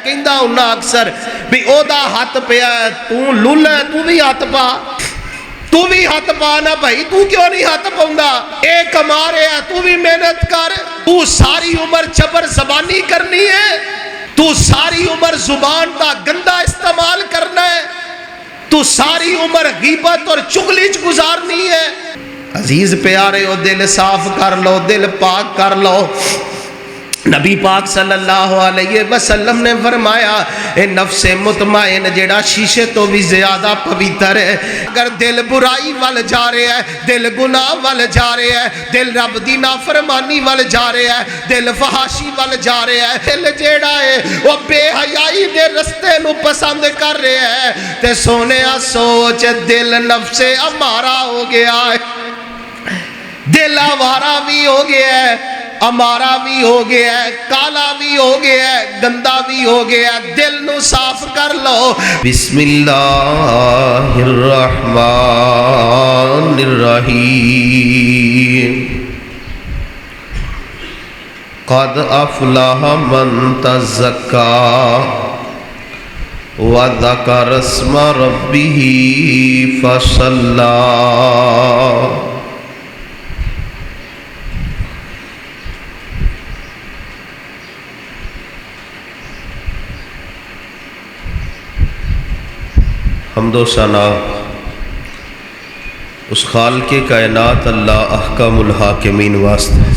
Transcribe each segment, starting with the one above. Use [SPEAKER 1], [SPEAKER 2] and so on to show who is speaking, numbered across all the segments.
[SPEAKER 1] کہندا ہنا اکثر بھی او دا ہاتھ پیا ہے تو لول ہے تو بھی ہاتھ پا، تو بھی ہاتھ پانا بھائی، تو کیوں نہیں ہاتھ پاؤندا؟ اے کما رہے ہے تو بھی محنت کر، تو ساری عمر چبر زبانی کرنی ہے، تو ساری عمر زبان دا گندا استعمال کرنا ہے، تو ساری عمر غیبت اور چغلی گزارنی ہے۔ عزیز پیارے ہو، دل صاف کر لو، دل پاک کر لو۔ نبی پاک صلی اللہ علیہ وسلم نے فرمایا اے نفس مطمئن جیڑا شیشے تو بھی زیادہ پویتر ہے، اگر دل برائی وال جا رہے ہے، دل گناہ وال جا رہے ہے، دل رب دی نافرمانی وال جا رہے ہے، دل فحاشی وال جا رہے ہے، دل جیڑا ہے وہ بے حیائی دے رستے نو پسند کر رہے ہے، تے سونیا سوچ دل نفس امارہ ہو گیا ہے، دل آوارہ بھی ہو گیا ہے، امارا بھی ہو گیا ہے، کالا بھی ہو گیا ہے، گندا بھی ہو گیا ہے، دل نو صاف کر لو۔ بسم اللہ الرحمن الرحیم۔ قد افلح من تزکا وذکر اسم ربہ فصلی۔ حمد و ثنا اس خالق کائنات اللہ احکم الحاکمین واسطے،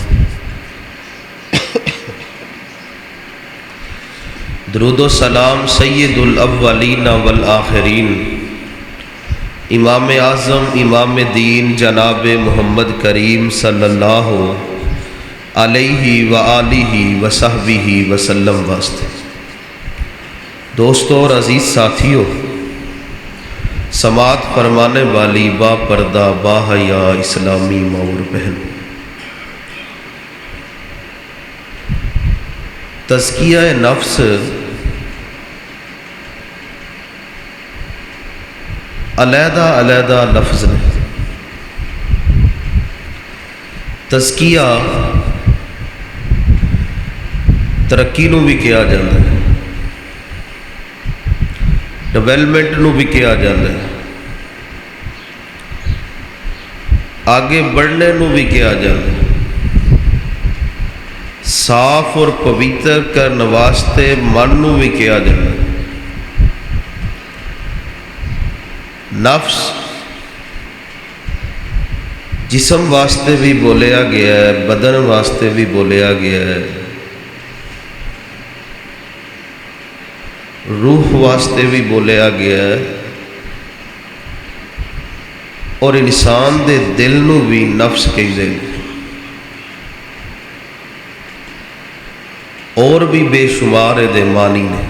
[SPEAKER 1] درود و سلام سید الاولین والآخرین امام اعظم امام دین جناب محمد کریم صلی اللہ علیہ وآلہ وصحبہ وسلم واسطے۔ دوستو اور عزیز ساتھیو، سماعت فرمانے والی با پردہ با حیا اسلامی ماں اور بہن، تزکیہ نفس علیحدہ علیحدہ لفظ نے۔ تزکیہ ترقی نو بھی کیا جاتا ہے، ڈیولپمنٹ نو بھی کیا جاتا ہے، آگے بڑھنے نو بھی کیا جاتا ہے، صاف اور پویتر کرنے واسطے من نو بھی کیا جاتا ہے۔ نفس جسم واسطے بھی بولیا گیا ہے، بدن واسطے بھی بولیا گیا ہے، روح واسطے بھی بولیا گیا ہے، اور انسان دے دل نو بھی نفس کہندے ہیں، اور بھی بے شمار دے معنی نے۔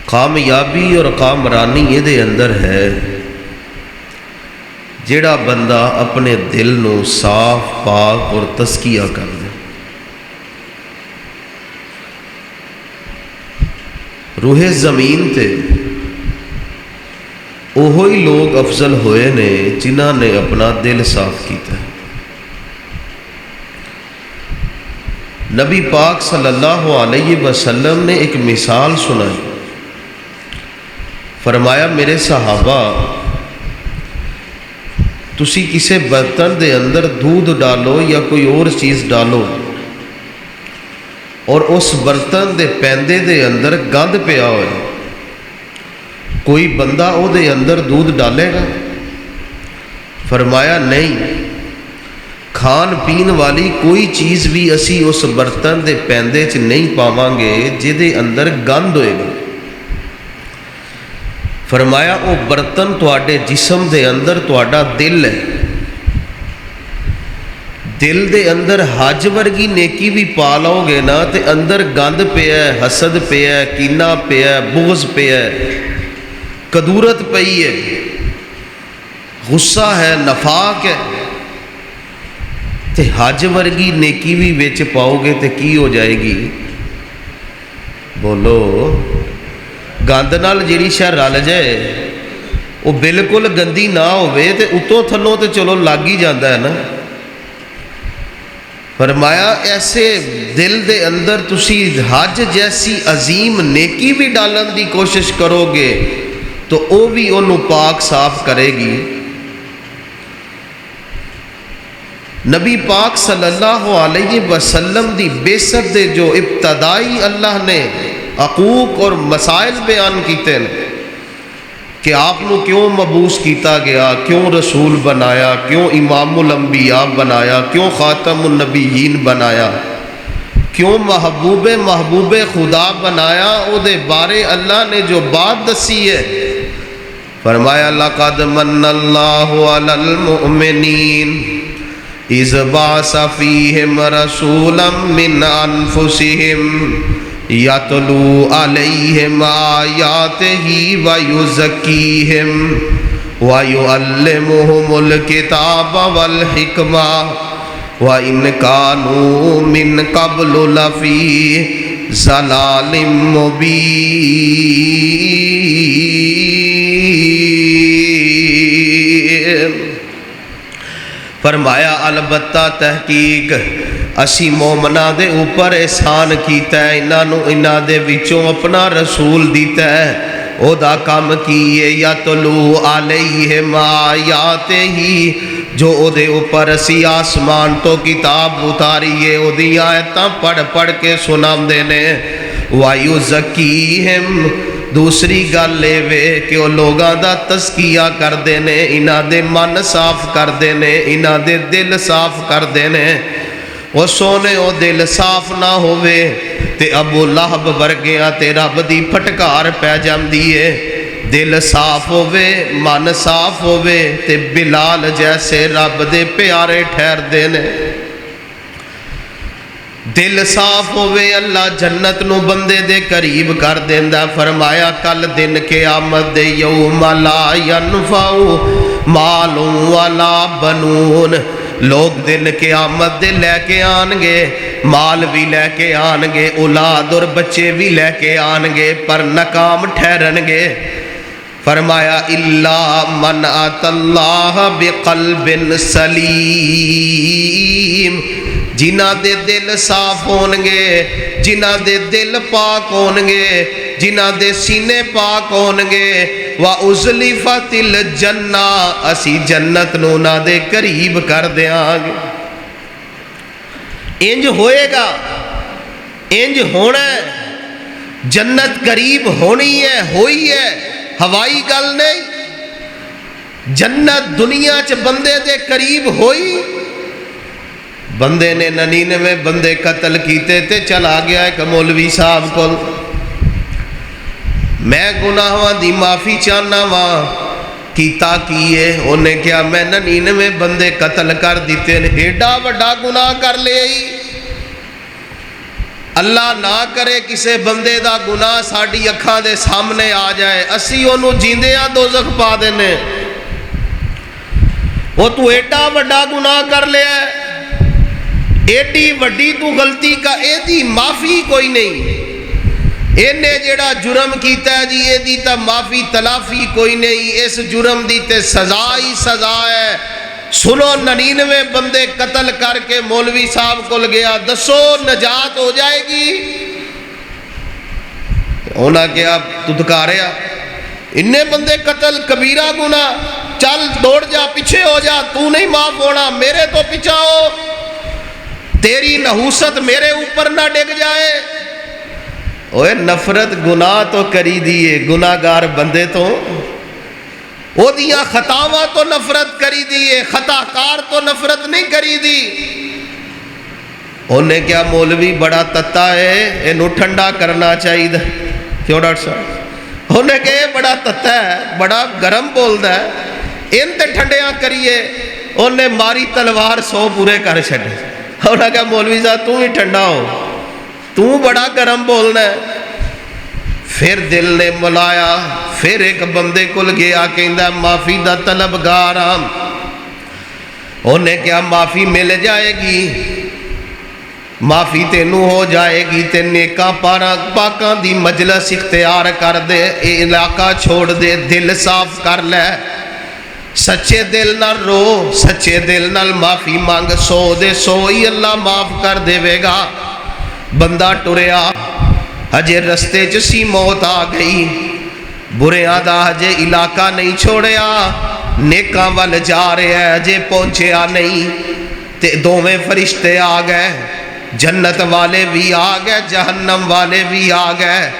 [SPEAKER 1] کامیابی اور کامرانی یہ دے اندر ہے جیڑا بندہ اپنے دل نو صاف پاک اور تزکیہ کر دے۔ روح زمین تے اوہی لوگ افضل ہوئے نے جنہاں نے اپنا دل صاف کیتا ہے۔ نبی پاک صلی اللہ علیہ وسلم نے ایک مثال سنائی، فرمایا میرے صحابہ تسی کسے برتن دے اندر دودھ ڈالو یا کوئی اور چیز ڈالو اور اس برتن دے پیندے دے اندر گند پیا ہوئے، کوئی بندہ او دے اندر دودھ ڈالے گا؟ فرمایا نہیں، کھان پین والی کوئی چیز بھی اسی اس برتن دے پیندے چ نہیں پاواں گے جدے اندر گند ہوئے گا۔ فرمایا او برتن تواڈے جسم دے اندر تواڈا دل ہے، دل دے اندر حج ورگی نیکی بھی پا لو گے نا تے اندر گند پیا ہے، حسد پیا ہے، کینہ پیا ہے، بغض پیا ہے، کدورت پئی ہے، غصہ ہے، نفاق ہے، تے حج ورگی نیکی بھی وچ پاؤ گے تے کی ہو جائے گی؟ بولو، گند نال جیڑی شے رل جائے وہ بالکل گندی نہ ہوئے تے اتوں تھلوں تے چلو لگ ہی جاندہ ہے نا۔ فرمایا ایسے دل دے اندر تسی حج جیسی عظیم نیکی بھی ڈالن دی کوشش کرو گے تو وہ بھی انہوں پاک صاف کرے گی۔ نبی پاک صلی اللہ علیہ وسلم دی بعثت دے جو ابتدائی اللہ نے حقوق اور مسائل بیان کیتے ہیں کہ آپ نو کیوں مبعوث کیتا گیا، کیوں رسول بنایا، کیوں امام الانبیاء بنایا، کیوں خاتم النبیین بنایا، کیوں محبوب خدا بنایا، او دے بارے اللہ نے جو بات دسی ہے، فرمایا لَقَدْ مَنَّ اللَّهُ عَلَى الْمُؤْمِنِينَ اِذْ بَعَثَ فِيهِمْ رَسُولًا مِّنْ أَنفُسِهِمْ يَتْلُو عَلَيْهِمْ آيَاتِهِ وَيُزَكِّيهِمْ وَيُعَلِّمُهُمُ الْكِتَابَ وَالْحِكْمَةَ وَإِنْ كَانُوا مِنْ قَبْلُ لَفِي ضَلَالٍ مُبِينٍ۔ فرمایا البتہ تحقیق اسی مومنہ دے اوپر احسان کیتا ہے، انہاں دے وچوں اپنا رسول دیتا ہے، او دا کام کیے یتلو علیہم آیاتہ، جو او دے اوپر اسی آسمان تو کتاب اتاریے، او دی آیتاں پڑھ پڑھ کے سنام دینے، وَيُزَكِّيهِمْ، دوسری گل لے وے کہ وہ لوگاں دا تزکیہ کر دینے، انہاں دے من صاف کر دینے، انہاں دے دل صاف کر دینے۔ وہ سونے او دل صاف نہ ہوئے تے ابو لہب ورگیاں تے رب دی پھٹکار پہ جاندی ہے، دل صاف ہوئے، من صاف ہوئے تے بلال جیسے رب دے پیارے ٹھہر دینے۔ دل صاف ہوئے اللہ جنت نو بندے دے قریب کر دیندہ۔ فرمایا کل دن قیامت دے یوم لا ینفع مال ولا بنون، لوگ دن قیامت دے لے کے آنگے، مال بھی لے کے آنگے، اولاد اور بچے بھی لے کے آنگے، پر ناکام ٹھہرنگے۔ فرمایا الا من آتی اللہ بقلب سلیم، جنہ دے دل صاف ہونگے، جنہ دے دل پاک ہونگے، جنہ دے سینے پاک ہونگے، وَأُزْلِفَتِ الْجَنَّةِ، اسی جنت نو نہ دے قریب کر دیاں گے۔ انج ہوئے گا، انج ہونا ہے، جنت قریب ہونی ہے، ہوئی ہے، ہوائی گل نہیں۔ جنت دنیا چ بندے دے قریب ہوئی، بندے نے 99 بندے قتل کیتے تے چلا گیا ایک مولوی صاحب کو، میں گناہاں دی معافی چاہنا وا، کیتا کیے، انہیں کیا میں 99 بندے قتل کر دیتے ہیں، ایڈا وڈا گناہ کر لے ہی۔ اللہ نہ کرے کسے بندے دا گناہ ساڑی اکھاں دے سامنے آ جائے، اسی انہوں جیندیاں دوزخ پا دینے، وہ تو ایڈا وڈا گناہ کر لے ہے، ایڈی وڈی تو غلطی کا ایدی معافی کوئی نہیں، انہیں جڑا جرم کیتا ہے جی ایدی تا معافی تلافی کوئی نہیں، اس جرم دی تے سزا ہی سزا ہے۔ سنو 99 بندے قتل کر کے مولوی صاحب کو گیا، دسو نجات ہو جائے گی؟ ہونا کیا تدکاریا، انہیں بندے قتل کبیرہ گناہ، چل دوڑ جا پیچھے ہو جا، تو نہیں معاف ہونا، میرے تو پیچھے ہو، تیری نحوست میرے اوپر نہ ڈگ جائے۔ اوہ نفرت گناہ تو کری دیئے، گناہگار بندے تو وہ دیاں خطاواں تو نفرت کری دیئے، خطاکار تو نفرت نہیں کری دی۔ انہیں کیا مولوی بڑا تتا ہے، انہوں ٹھنڈا کرنا چاہیے دا، کیوں ڈاکٹر صاحب؟ انہیں کہ یہ بڑا تتا ہے، بڑا گرم بول دا ہے، ان تے ٹھنڈیاں کریے، انہیں ماری تلوار 100 پورے کر چھڑے۔ انہیں کہا مولوی صاحب تم ہی ٹھنڈا ہو، تم بڑا گرم بولنا ہے۔ پھر دل نے ملایا، پھر ایک بندے کل گیا کہندہ معافی دا طلبگار ہم، انہیں کیا معافی مل جائے گی، معافی تینوں ہو جائے گی، تے نیکاں پاکاں دی مجلس اختیار کر دے، علاقہ چھوڑ دے، دل صاف کر لے، سچے دل نال رو، سچے دل نال معافی مانگ، 100 دے 100 ہی اللہ معاف کر دے گا۔ بندہ ٹریا ہجے رستے چ سی موت آ گئی، بریاں دا ہجے علاقہ نہیں چھوڑیا، نیکاں ول جا رہا ہے ہجے پہنچیا نہیں، تے دوویں فرشتے آ گئے، جنت والے بھی آ گئے، جہنم والے بھی آ گئے۔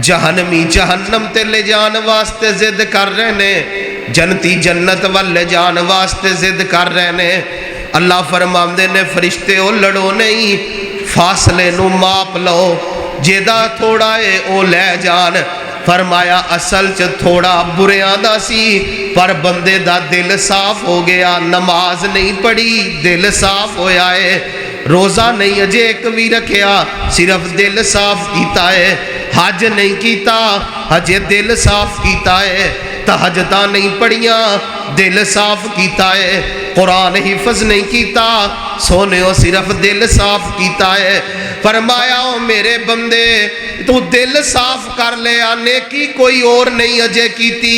[SPEAKER 1] جہنمی جہنم تے لے جان واسطے ضد کر رہے نے، جنتی جنت وال لے جان واسطے ضد کر رہے نے۔ اللہ فرماندے نے فرشتے او لڑو نہیں، فاصلے نو ماپ لو، جیدہ تھوڑا ہے او لے جان۔ فرمایا اصل چ تھوڑا بریاں دا سی، پر بندے دا دل صاف ہو گیا، نماز نہیں پڑھی دل صاف ہویا ہے، روزہ نہیں اجے ایک بھی رکھیا صرف دل صاف کیتا ہے، حج نہیں کیتا ہجے دل صاف کیتا ہے، تہجداں نہیں پڑھیاں دل صاف کیتا ہے، قرآن حفظ نہیں کیتا سونےو صرف دل صاف کیتا ہے۔ فرمایا او میرے بندے تو دل صاف کر لیا، نیکی کوئی اور نہیں اجے کیتی،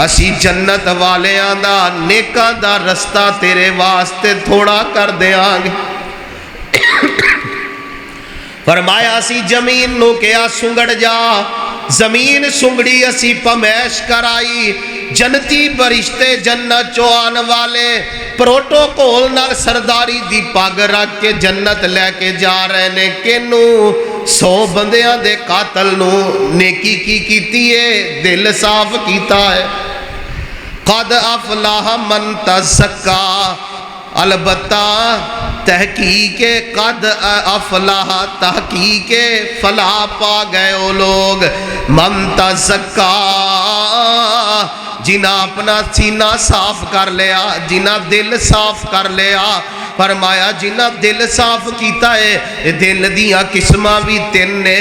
[SPEAKER 1] اسی جنت والیاں دا نیکاں دا رستہ تیرے واسطے تھوڑا کر دیاں گے۔ فرمایا اسی زمین نو کیا سنگڑ جا، زمین سنگڑی اسی پمیش کرائی، جنتی برشتے جنت چوان والے پروٹوکول نال سرداری دی پاگ رکھ کے جنت لے کے جا رہے نے، کینو 100 بندیاں دے قاتل نو نیکی کی کیتی ہے، دل صاف کیتا ہے۔ قد افلاح من تزکا، البتہ تحقیق قد افلاح، تحقیق فلاح پا گئے وہ لوگ، من تزکا جنہ اپنا سینہ صاف کر لیا، جنہ دل صاف کر لیا۔ فرمایا جنہ دل صاف کیتا ہے، دل دیاں قسمہ بھی 3 نے،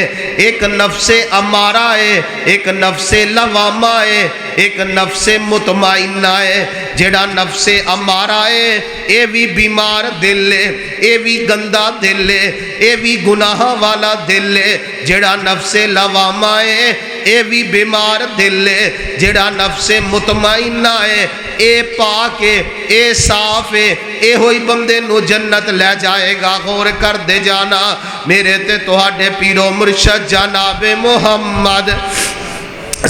[SPEAKER 1] ایک نفس امارہ ہے، ایک نفس لوامہ ہے، ایک نفس مطمئنہ ہے۔ جڑا نفس امارہ ہے اے بھی بیمار دل ہے، اے بھی گندہ دل ہے، اے بھی گناہ والا دل ہے۔ جڑا نفس لوامہ ہے اے بھی بیمار دل ہے، جڑا نفس مطمئنہ ہے اے پاک ہے، اے صاف ہے، اے ہوئی بندے نو جنت لے جائے گا۔ غور کر دے جانا میرے تے تہاڈے پیرو مرشد جناب محمد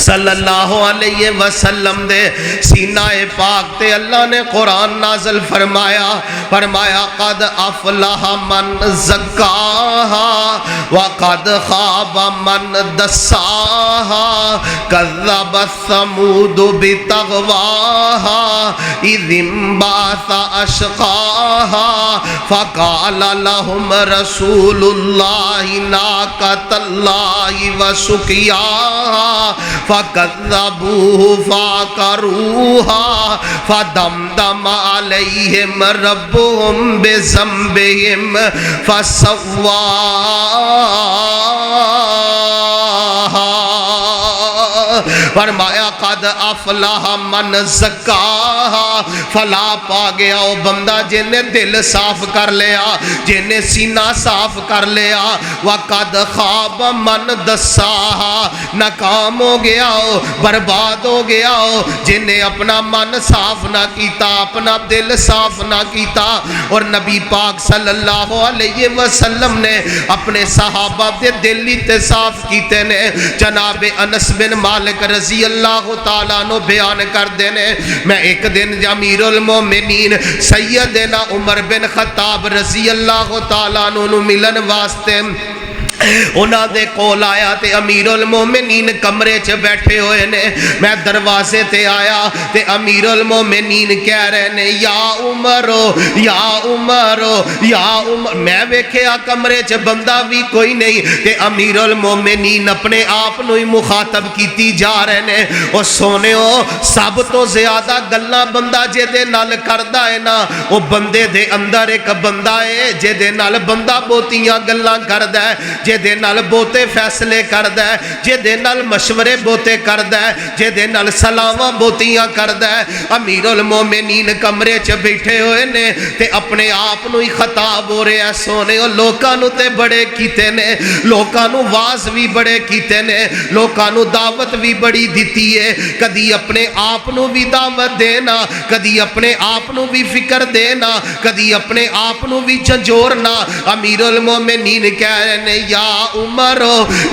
[SPEAKER 1] صلی اللہ علیہ وسلم دے سینہ پاک تے اللہ نے قرآن نازل فرمایا، فرمایا قد افلح من زکاہا وقد خاب من دساہا، کذب ثمود بتغواہا اذ انبعث اشقاہا، فقال لهم رسول اللہ ناقۃ اللہ وسقیاہا، فَكَذَّبُوهُ فَعَقَرُوهَا فَدَمْدَمَ عَلَيْهِمْ رَبُّهُمْ بِذَنبِهِمْ فَسَوَّاهَا۔ فرمایا قد افلاح من زکاہا، فلاح پا گیا وہ بندہ جن نے دل صاف کر لیا، جن نے سینہ صاف کر لیا۔ وقد خواب من دساہا، ناکام ہو گیا ہو، برباد ہو گیا ہو جن نے اپنا من صاف نہ کیتا، اپنا دل صاف نہ کیتا۔ اور نبی پاک صلی اللہ علیہ وسلم نے اپنے صحابہ دے دل تے صاف کیتے نے۔ جناب انس بن مالک رضی اللہ تعالیٰ نو بیان کر دینے، میں ایک دن امیر المومنین سیدنا عمر بن خطاب رضی اللہ تعالیٰ نو ملن واسطے انہاں دے کول آیا تے امیر المومنین کمرے چ بیٹھے ہوئے نے۔ میں دروازے تے آیا تے امیر المومنین کہہ رہے نے یا عمرو یا عمرو یا عمر۔ میں ویکھیا کمرے چ بندہ بھی کوئی نہیں تے امیر المومنین اپنے آپ نو ہی مخاطب کیتی جا رہے نے۔ او سونےو سب تو زیادہ گلاں بندہ جے دے نال کردا ہے نا، او بندے دے اندر ایک بندہ ہے جے دے نال بندہ بہتیاں گلاں کردا ہے۔ ਜਿਹਦੇ ਨਾਲ ਬਹੁਤੇ ਫੈਸਲੇ ਕਰਦਾ ਹੈ, ਜਿਹਦੇ ਨਾਲ ਮਸ਼ਵਰੇ ਬਹੁਤੇ ਕਰਦਾ ਹੈ, ਜਿਹਦੇ ਨਾਲ ਸਲਾਹਾਂ ਬਹੁਤੀਆਂ ਕਰਦਾ ਹੈ। ਅਮੀਰੁਲ ਮੋਮਿਨੀਨ ਕਮਰੇ 'ਚ ਬੈਠੇ ਹੋਏ ਨੇ ਤੇ ਆਪਣੇ ਆਪ ਨੂੰ ਹੀ ਖਿਤਾਬ ਹੋ ਰਿਹਾ, ਸੋਹਣਿਓ ਲੋਕਾਂ ਨੂੰ ਤੇ ਬੜੇ ਕੀਤੇ ਨੇ, ਲੋਕਾਂ ਨੂੰ ਵਾਜ਼ ਵੀ ਬੜੇ ਕੀਤੇ ਨੇ, ਲੋਕਾਂ ਨੂੰ ਦਾਵਤ ਵੀ ਬੜੀ ਦਿੱਤੀ ਹੈ, ਕਦੀ ਆਪਣੇ ਆਪ ਨੂੰ ਵੀ ਦਾਵਤ ਦੇਣਾ, ਕਦੀ ਆਪਣੇ ਆਪ ਨੂੰ ਵੀ ਫਿਕਰ ਦੇਣਾ, ਕਦੀ ਆਪਣੇ ਆਪ ਨੂੰ ਵੀ ਝੰਜੋਰਨਾ। ਅਮੀਰੁਲ ਮੋਮਿਨੀਨ ਕਹਿ ਰਹੇ ਨੇ ਯਾ ਉਮਰੋ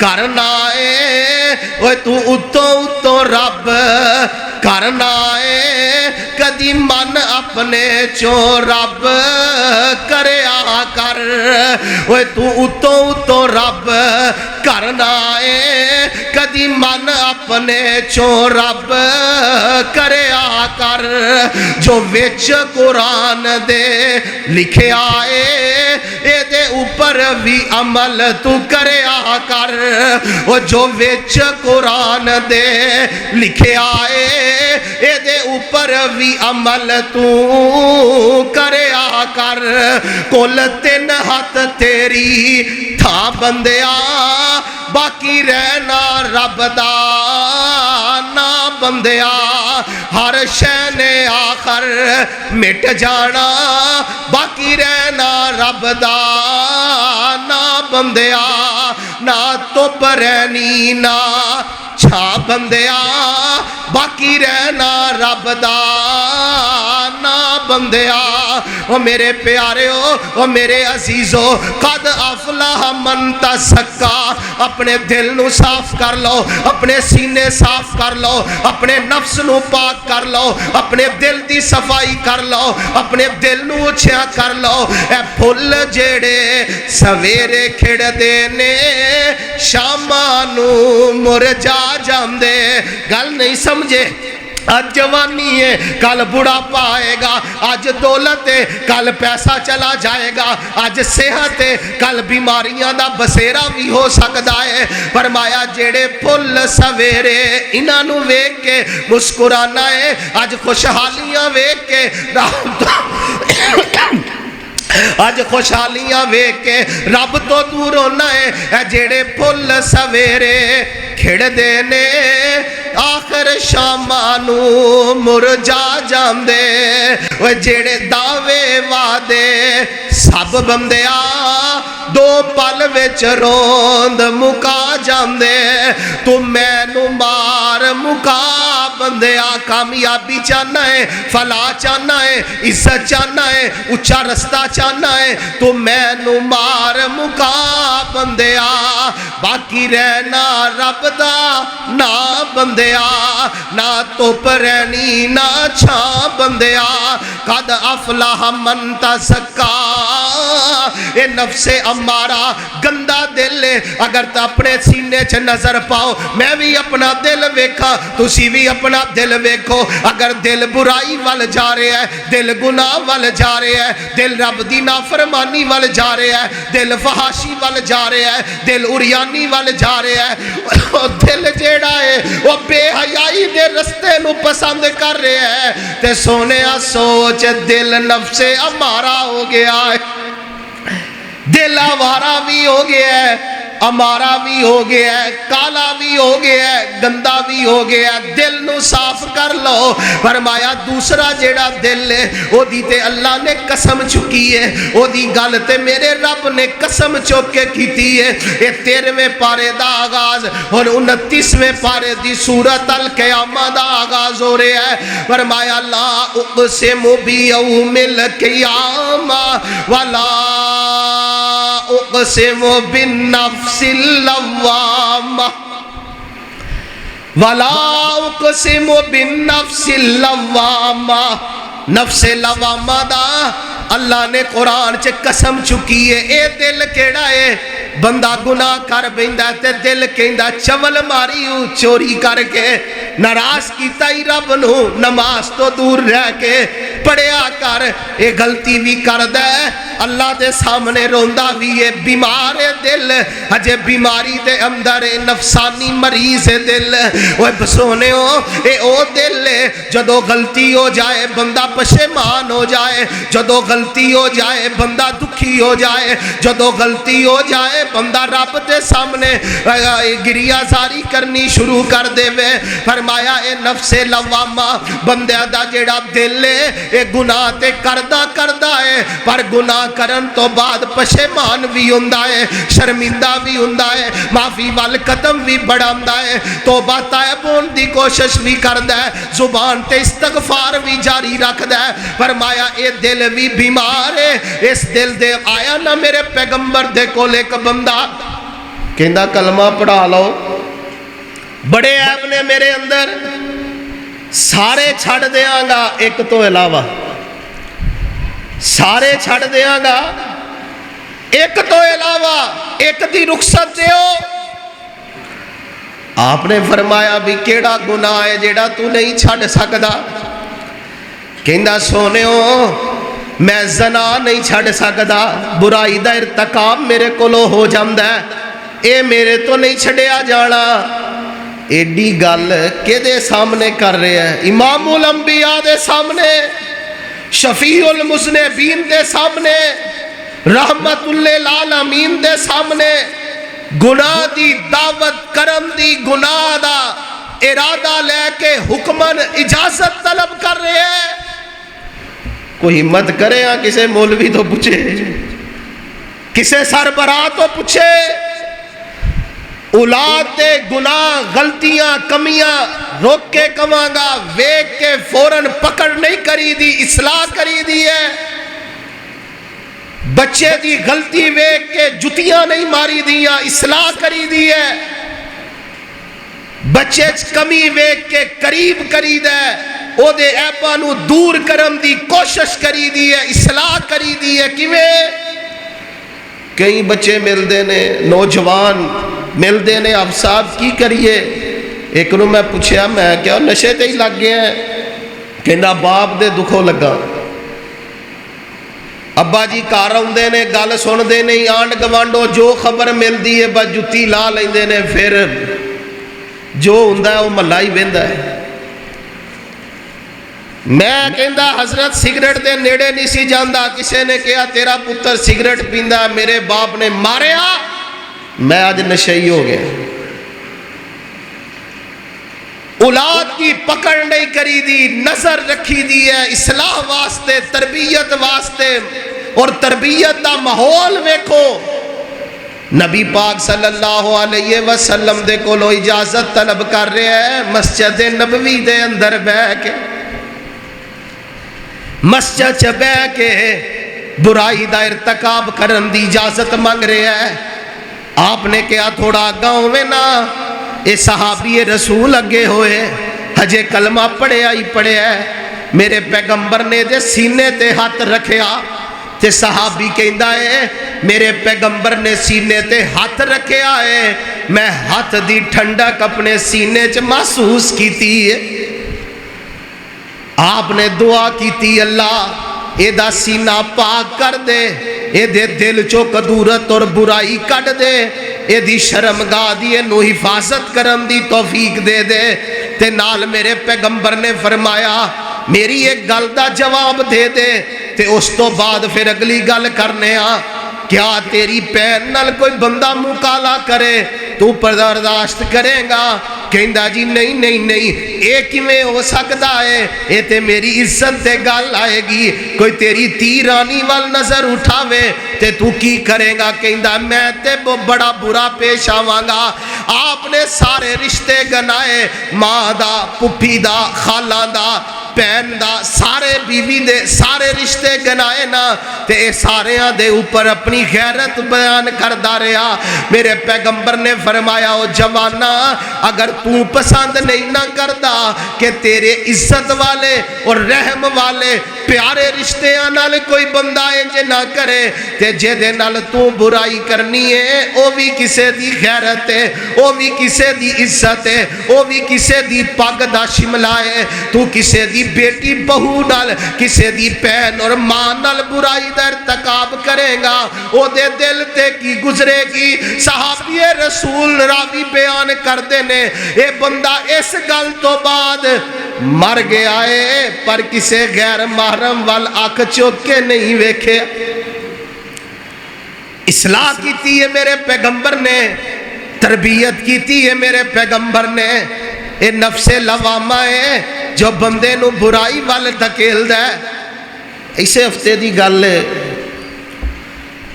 [SPEAKER 1] کرنا ہے اوے تو اتوں اتوں رب کرنا ہے کدی من اپنے چوں رب کریا کر اوے تو اتوں اتوں رب کرنا ہے کدی من اپنے چوں رب کریا کر جو وچ قرآن دے لکھیا ہے اے دے اوپر بھی عمل تو کریا کر وہ جو وچ قرآن دے لکھیا ہے اے دے اوپر بھی عمل تو کریا کر کل تین ہاتھ تیری تھا بندیا باقی رہنا رب دا نا بندیا ہر شے نے آخر مٹ جانا باقی رہنا رب دا نا بندیا نہ تپ رہنی نہ چھا بندیا باقی رہنا رب دا نا بندیا او میرے پیارے او میرے عزیزو قد افلح من تزکا اپنے دل نو صاف کر لو اپنے سینے صاف کر لو اپنے نفس نو پاک کر لو اپنے دل دی صفائی کر لو اپنے دل نو اچھیا کر لو اے پھل جیڑے سویرے کھڑ دینے شامانو مرجا جاندے گل نہیں سمجھے آج جوانی ہے کل بڑھاپا آئے گا آج دولت ہے کل پیسہ چلا جائے گا آج صحت ہے کل بیماریاں دا بسیرا بھی ہو سکتا ہے فرمایا جیڑے پھل سویرے انہاں نو ویکھ کے مسکرانا ہے آج خوشحالیاں ویکھ کے آج خوشحالیاں ویکھ کے رب تو دور ہونا ہے اے جیڑے پھل سویرے کھڑ دینے آخر شامانو مرجا جاندے وہ جیڑے دعوے وعدے سب بندیا دو پل وچ روند مکا جاندے تو میں نو مار مکا بندیا کامیابی چاہنا ہے فلاح چاہنا ہے عزت چاہنا ہے اچھا رستہ چاہنا ہے تو میں نو مار مکا بندیا باقی رہنا رب دا نہ بندیا نہ توپ رہنی نہ چھا بندیا قد افلح من تزکا اے نفس امارہ گندہ دل ہے اگر تا اپنے سینے چھ نظر پاؤ میں بھی اپنا دل ویکھا تسی بھی اپنا دل ویکھو اگر دل برائی وال جا رہے ہے دل گناہ وال جا رہے ہے دل رب دی نافرمانی وال جا رہے ہے دل فحاشی وال جا رہے ہے دل اریانی وال جا رہے ہے دل جیڑا ہے وہ بے حیائی دے رستے نو پسند کر رہے ہے تے سونے سوچ دل نفس امارہ ہو گیا ہے دل آوارہ بھی ہو گیا ہے امارہ بھی ہو گیا ہے کالا بھی ہو گیا ہے گندہ بھی ہو گیا ہے دل نو صاف کر لو فرمایا دوسرا جیڑا دل ہے وہ دیتے اللہ نے قسم چکی ہے وہ دی گل تے میرے رب نے قسم چوکے کیتی ہے یہ 13ویں پارے دا آغاز اور 29ویں پارے دی سورت القیامہ دا آغاز ہو رہے ہے فرمایا لا اقسم بیوم القیامہ ولا اقسم بالنفس اللوامہ ولا اقسم بالنفس اللوامہ نفس لوامہ دا اللہ نے قرآن چے قسم چکی ہے اے دل کیڑا ہے بندہ گناہ کر بیندہ تے دل کہندہ چول ماری ہوں چوری کر کے ناراض کیتا ہی رب نو نماز تو دور رہ کے پڑھیا کر اے غلطی بھی کر دے اللہ دے سامنے روندہ بھی ہے بیمار دل ہجے بیماری دے اندر نفسانی مریض دل وہ بسونے ہو اے او دل جدو غلطی ہو جائے بندہ پشیمان ہو جائے جدو غلطی ہو جائے بندہ دکھی ہو جائے جدو غلطی ہو جائے بندہ رب دے سامنے گریہ زاری کرنی شروع کر دے وے فرمایا اے نفس لوامہ بندہ دا جیڑا دل ہے اے گناہ تے کردہ ہے پر گناہ کرن تو بعد پشیمان بھی ہوندہ ہے شرمندہ بھی ہوندہ ہے معافی وال قدم بھی بڑھاندہ ہے توبہ طائب ہون دی کوشش بھی کردہ ہے زبان تے استغفار بھی جاری رکھ دے فرمایا اے دل بھی بیمار ہے اس دل دے آیا نہ میرے پیغمبر دے کول ایک بندہ کہندا کلمہ پڑھا لو، بڑے عیب نے میرے اندر، سارے چھڑ دیاں گا ایک تو علاوہ، سارے چھڑ دیاں گا ایک تو علاوہ، ایک دی رخصت دیو۔ آپ نے فرمایا بھی کیڑا گناہ ہے جیڑا تو نہیں چھڑ سکدا؟ کہندا سونےو میں زنا نہیں چھڑ سکدا، برائی دا ارتکاب میرے کولوں ہو جاندا ہے، اے میرے تو نہیں چھڑیا جانا۔ ایڈی گل کدے سامنے کر رہے ہیں؟ امام الانبیاء دے سامنے، شفیع المذنبین دے سامنے، رحمت للعالمین دے سامنے، گناہ دی دعوت کرن دی، گناہ دا ارادہ لے کے حکمن اجازت طلب کر رہے ہیں۔ کوئی ہمت کرے ہاں کسے مولوی تو پوچھے، کسے سربراہ تو پوچھے، اولاد دے گناہ غلطیاں کمیاں روک کے کماں گا، ویک کے فوراً پکڑ نہیں کری دی، اصلاح کری دی ہے۔ بچے دی غلطی ویک کے جتیاں نہیں ماری دیا، اصلاح کری دی ہے۔ بچے کمی ویک کے قریب کری دے، او دے ایپانو دور کرم دی کوشش کری دی ہے، اصلاح کری دی ہے۔ کیویں کئی بچے ملدے نے، نوجوان ملدے نے، اب صاحب کی کریے؟ ایک نو میں پوچھیا، میں کیا نشے تے ہی لگ گیا ہے؟ کہندا باپ دے دکھوں لگا، ابا جی گھر آندے نے گل سندے نہیں، آنڈ گوانڈو جو خبر ملتی ہے بس جتی لا لیندے نے، پھر جو ہوندا ہے وہ محلہ ہی ویندا ہے۔ میں کہندا حضرت سگریٹ دے نیڑے نہیں سی جاندا، کسے نے کہا تیرا پتر سگریٹ پیندا، میرے باپ نے ماریا، میں آج نشئی ہو گیا۔ اولاد کی پکڑ نہیں کری دی، نظر رکھی دی ہے اصلاح واسطے، تربیت واسطے، اور تربیت دا ماحول ویکھو۔ نبی پاک صلی اللہ علیہ وسلم دے کولو اجازت طلب کر رہے ہیں مسجد نبوی دے اندر بیٹھ کے، مسجد چ بیٹھ کے برائی دا ارتکاب کرن دی اجازت مانگ رہے ہیں۔ آپ نے کہا تھوڑا گاؤں میں نا، اے صحابی رسول اگے ہوئے، ہجے کلمہ پڑھیا ہی پڑھیا ہے، میرے پیغمبر نے دے سینے تے ہاتھ رکھیا، تے صحابی کہندا ہے میرے پیغمبر نے سینے تے ہاتھ رکھیا ہے، میں ہاتھ دی ٹھنڈک اپنے سینے چ محسوس کیتی ہے۔ آپ نے دعا کیتی اللہ اے دا سینہ پاک کر دے، اے دے دل چو کدورت اور برائی کٹ دے، اے دی شرمگاہ دی انو حفاظت کرن دی توفیق دے دے۔ تے نال میرے پیغمبر نے فرمایا میری ایک گل دا جواب دے دے، تے اس تو بعد پھر اگلی گل کرنے آ، کیا تیری پین نال کوئی بندہ مکالا کرے تو برداشت کرے گا؟ کہندا جی نہیں نہیں نہیں، اے کیویں ہو سکتا ہے، اے تے میری عزت تے گل آئے گی، کوئی تیری تیرانی وال نظر اٹھاوے تے تو کی کرے گا؟ کہندا میں تے بڑا برا پیش آواں گا۔ آپ نے سارے رشتے گنائے، ماں دا، پپھی دا، خالہ دا، بہن دا، سارے بیوی دے سارے رشتے گنائے نا، تے اے سارے دے اوپر اپنی غیرت بیان کردا رہا۔ میرے پیغمبر نے فرمایا او جوانا، اگر تو پسند نہیں نہ کردا کہ تیرے عزت والے اور رحم والے پیارے رشتے نال کوئی بندہ انج نہ کرے، تے جے دے نال تو برائی کرنی ہے او بھی کسے دی غیرت ہے، او بھی کسے دی عزت ہے، او بھی کسے دی پگ دا شملہ ہے، تو کسے دی بیٹی بہو نال، کسے دی بہن اور ماں نال برائی دا ارتکاب کرے گا، او دے دل تے کی گزرے گی۔ صحابی رسول راوی بیان کر دینے، اے بندہ اس گل تو بعد مر گیا ہے پر کسے غیر محرم وال آنکھ چوک کے نہیں ویکھے۔ اصلاح کیتی ہے میرے پیغمبر نے، تربیت کیتی ہے میرے پیغمبر نے۔ اے نفس لوامہ ہے جو بندے نو برائی وال دھکیل دے۔ اسے ہفتے دی گل ہے،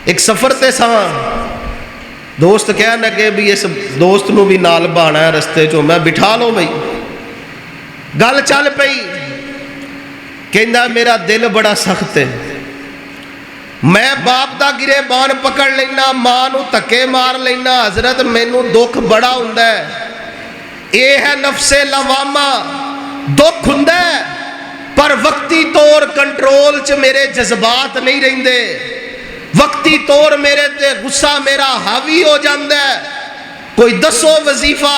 [SPEAKER 1] ایک سفر تے ساں، دوست کہنے لگے بھی اس دوست نو بھی نال بانا ہے رستے چو، میں بٹھا لو بھئی۔ گل چل پئی، کہندا میرا دل بڑا سخت ہے، میں باپ دا گریبان پکڑ لینا، ماں نو تکے مار لینا، حضرت مینوں دکھ بڑا ہوندا ہے۔ یہ ہے نفس لوامہ، دکھ ہوندا ہے پر وقتی طور کنٹرول چ میرے جذبات نہیں رہندے، وقتی طور میرے تے غصہ میرا حاوی ہو جاندا ہے۔ کوئی دسو وظیفہ،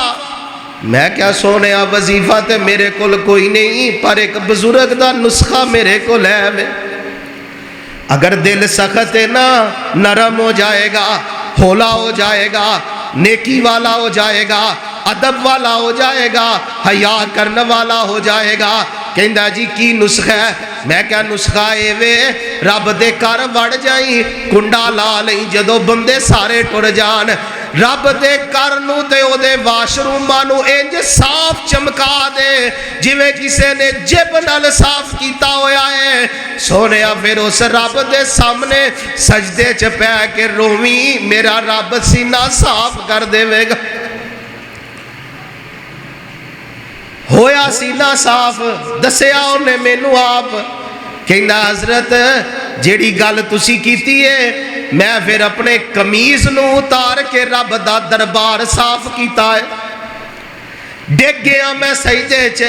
[SPEAKER 1] میں کیا سونیا وظیفہ تے میرے کول کوئی نہیں، پر ایک بزرگ دا نسخہ میرے کول ہے وے۔ اگر دل سخت ہے نا، نرم ہو جائے گا، ہولا ہو جائے گا، نیکی والا ہو جائے گا، ادب والا ہو جائے گا، حیا کرنے والا ہو جائے گا۔ کہندا جی کی نسخہ ہے؟ میں کیا نسخہ اے وے، رب دے کر وڑ جائیں، کنڈا لا لیں جدو بندے سارے ٹر جان، رب دے کر نو تے او دے واش روماں نو انج صاف چمکا دے جویں کسے نے جب نال صاف کیتا ہویا ہے۔ سونیا پھر اس رب دے سامنے سجدے چ پے کے روویں، میرا رب سینہ صاف کر دے گا۔ ہویا سینہ صاف، دسیا انہیں مینوں آپ، کہندا حضرت جیڑی گل تسی کیتی ہے، میں پھر اپنے قمیض نو اتار کے رب دا دربار صاف کیتا ہے۔ ڈگ گیا میں سجدے چ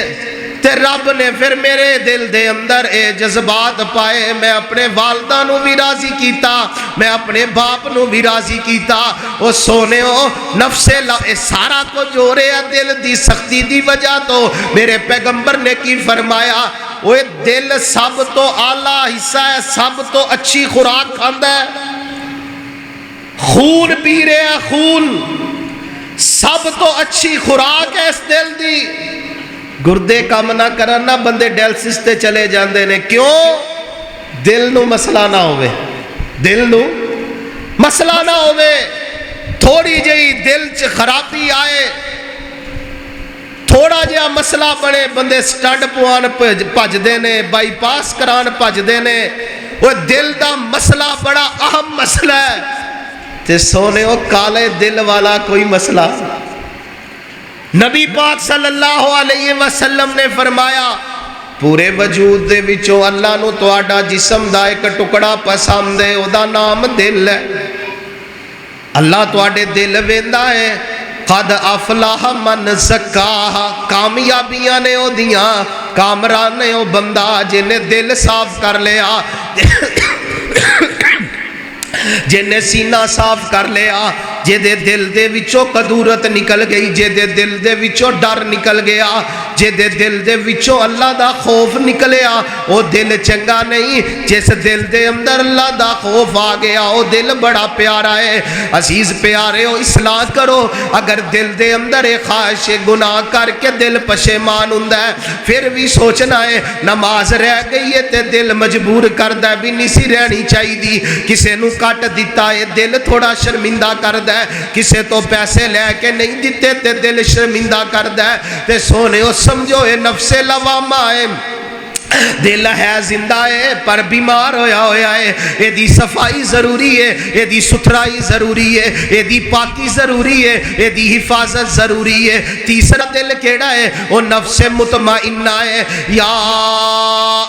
[SPEAKER 1] تے رب نے پھر میرے دل دے اندر اے جذبات پائے، میں اپنے والدہ نو بھی راضی کیتا، میں اپنے باپ نو بھی راضی کیتا۔ او سونے ہو نفس سارا کو جو رہے دل دی سختی دی وجہ تو میرے پیغمبر نے کی فرمایا، وہ دل سب تو اعلیٰ حصہ ہے، سب تو اچھی خوراک کھاندا ہے، خون پی رہے ہیں، خون سب تو اچھی خوراک ہے اس دل دی۔ گردے کام نہ کرنا، بندے ڈیلسس تے چلے جاندے نے، کیوں؟ دل نو مسئلہ نہ ہوئے، دل نو مسئلہ نہ ہوئے، تھوڑی جئی دل چ خرابی آئے، تھوڑا جہا مسئلہ بڑے بندے سٹنڈ پوان پج دینے، بائی پاس کران پج دینے۔ وہ دل دا مسئلہ بڑا اہم مسئلہ ہے، تے سونے ہو کالے دل والا کوئی مسئلہ۔ نبی پاک صلی اللہ علیہ وسلم نے فرمایا، پورے وجود دے وچوں اللہ نو تواڈا جسم دا ایک ٹکڑا پسند ہے، او دا نام دل ہے۔ اللہ تواڈے دل ویندا ہے، قد افلاح من زکاہا، کامیابیاں نے او دیاں، کامران نے او بندہ جنہیں دل صاف کر لیا، جنہیں سینہ صاف کر لیا، جے دے دل دے وچوں قدورت نکل گئی، جے دے دل دے وچوں ڈر نکل گیا، جے دے دل دے وچوں اللہ دا خوف نکلیا، او دل چنگا نہیں۔ جس دل دے اندر اللہ دا خوف آ گیا، او دل بڑا پیارا ہے۔ عزیز پیارے ہو، اصلاح کرو۔ اگر دل دے اندر ایک خواہش گناہ کر کے دل پشیمان ہوندا ہے، پھر بھی سوچنا ہے نماز رہ گئی ہے تے دل مجبور کردا ہے بھی نہیں سی رہنی چاہیے، کسے نو کٹ دیتا ہے دل تھوڑا شرمندہ کردا ہے، کسے تو پیسے لے کے نہیں دیتے تے دل شرمندہ کردا ہے۔ تے سونے ہو سمجھو اے نفس لوامہ ہے، دل ہے زندہ ہے پر بیمار ہویا ہے، اے دی صفائی ضروری ہے، اے دی ستھرائی ضروری ہے، اے دی پاکی ضروری ہے، اے دی حفاظت ضروری ہے۔ تیسرا دل کیڑا ہے؟ وہ نفس مطمئنہ ہے۔ یا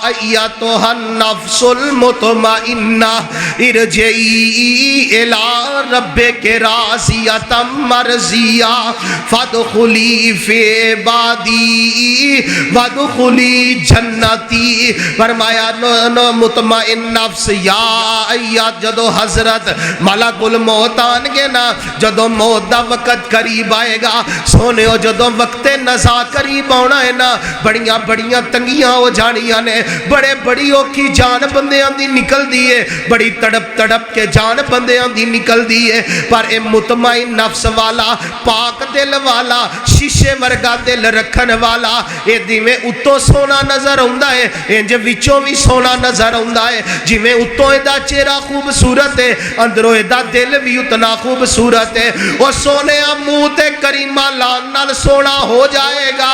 [SPEAKER 1] ایتھا النفس المطمئنہ ارجعی الی ربک راضیۃ مرضیہ فادخلی فی عبادی وادخلی جنت۔ فرمایا مطمئن نفس، یا جدو حضرت ملک الموت آن گے نا، جدو موت دا وقت قریب آئے گا، سونے ہو جدو وقت نزا قریب آنا ہے نا، بڑیاں بڑیاں تنگیاں ہو جانیاں نے، بڑے بڑی اوکھی جان بندیاں دی نکل دیئے، بڑی تڑپ تڑپ کے جان بندیاں دی نکل دیئے، پر اے مطمئن نفس والا، پاک دل والا، شیشے ورگا دل رکھن والا، اے دیویں اتو سونا نظر ہوندا ہے، انج وچوں بھی سونا نظر ہوندا ہے، جویں اتوں دا چہرہ خوبصورت ہے، اندروں دا دل بھی اتنا خوبصورت ہے۔ او سونیا منہ تے کریمہ لان نال سونا ہو جائے گا،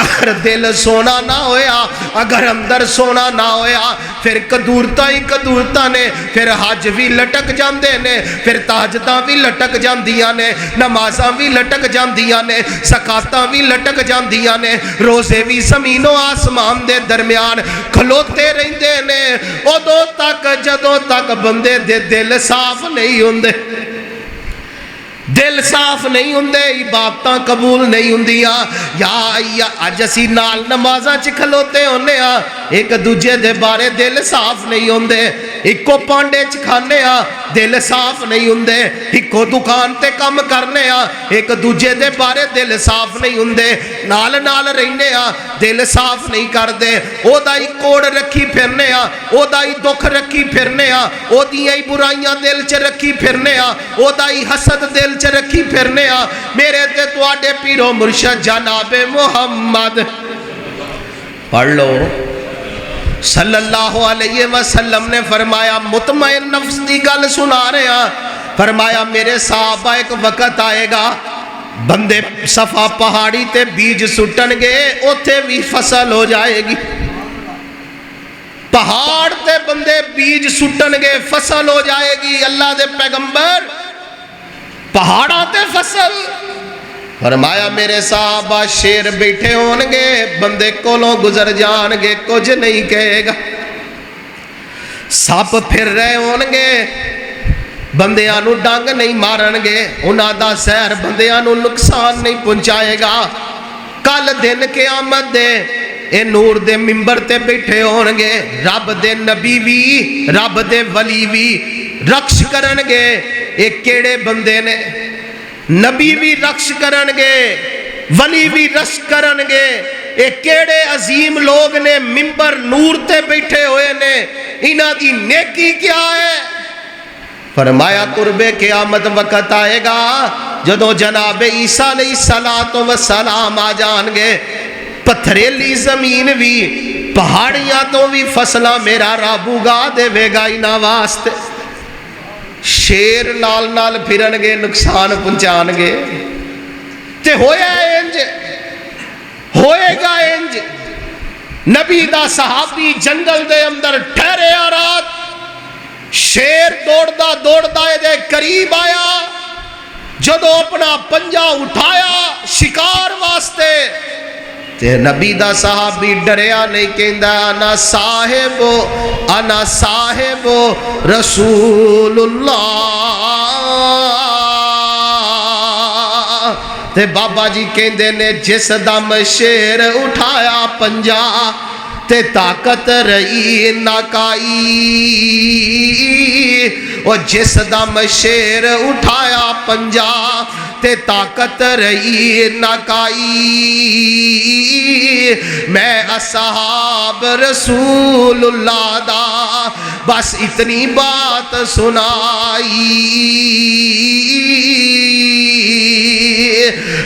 [SPEAKER 1] اگر دل سونا نہ ہویا، اگر اندر سونا نہ ہویا، پھر قدورتاں ہی قدورتاں نے، پھر حج بھی لٹک جاندے نے، پھر تہجداں بھی لٹک جاندیاں نے، نمازاں بھی لٹک جاندیاں نے، زکاتاں بھی لٹک جاندیاں نے، روزے بھی زمین و آسمان دے درمیان درمیان کھلوتے رہندے نے ادوں تک جدوں تک بندے دے دل صاف نہیں ہوندے دل صاف نہیں ہوندے عبادتاں قبول نہیں ہوندیاں یا اج اسی نال نمازاں چ کھلوتے ہونے ہاں ایک دوجے دے بارے دل صاف نہیں ہوندے اکو پانڈے چ کھانے ہاں دل صاف نہیں ہوندے اکو دکان تے کم کرنے ہاں ایک دوجے دے بارے دل صاف نہیں ہوندے نال نال رہنے ہاں دل صاف نہیں کردے او دا ہی کوڑ رکھی پھرنے ہاں او دا ہی دکھ رکھی پھرنے ہاں او دیاں ہی برائیاں دل چ رکھی پھرنے ہاں او دا ہی حسد دل چ رکھی پھرنے ہاں میرے تے تواڈے پیرو مرشد جناب محمد پڑھ لو صلی اللہ علیہ وسلم نے فرمایا مطمئن نفس دی گل سنا رہے ہیں فرمایا میرے صحابہ ایک وقت آئے گا بندے صفا پہاڑی تے بیج سٹن گے اوتھے بھی فصل ہو جائے گی پہاڑ تے بندے بیج سٹن گے فصل ہو جائے گی اللہ دے پیغمبر پہاڑاں تے فصل فرمایا میرے صحابہ شیر بیٹھے ہونگے بندے کولوں گزر جانگے کچھ نہیں کہے گا سپ پھر رہے ہونگے بندیانو ڈانگ نہیں مارنگے انہاں دا سیر بندیانو نقصان نہیں پہنچائے گا کل دن قیامت دے اے نور دے ممبر تے بیٹھے ہونگے رب دے نبی بھی رب دے ولی بھی رکش کرنگے ایک کیڑے بندے نے نبی بھی رکش کرنگے ولی بھی رکش کرنگے ایک کیڑے عظیم لوگ نے ممبر نور تے بیٹھے ہوئے نے انہاں دی نیکی کیا ہے فرمایا قرب قیامت وقت آئے گا جدو جناب عیسیٰ علیہ السلام آ جانگے پتھریلی زمین بھی پہاڑیاں تو بھی فصلہ میرا رب اگا دے وے گا انہاں واسطے شیر نال نال پھرنگے نقصان پہنچانگے تے ہویا انج ہوئے گا انج نبی دا صحابی جنگل دے اندر ٹھہرے رات شیر دوڑدا دے قریب آیا جدو اپنا پنجا اٹھایا شکار واسطے تے نبی دا صحابی ڈریا نہیں کہندا انا صاحب رسول اللہ تے بابا جی کہندے نے جس دم شیر اٹھایا پنجا تے طاقت رہی ناکائی اور جس دم شیر اٹھایا پنجا تے طاقت رہی ناکائی میں اصحاب رسول اللہ دا بس اتنی بات سنائی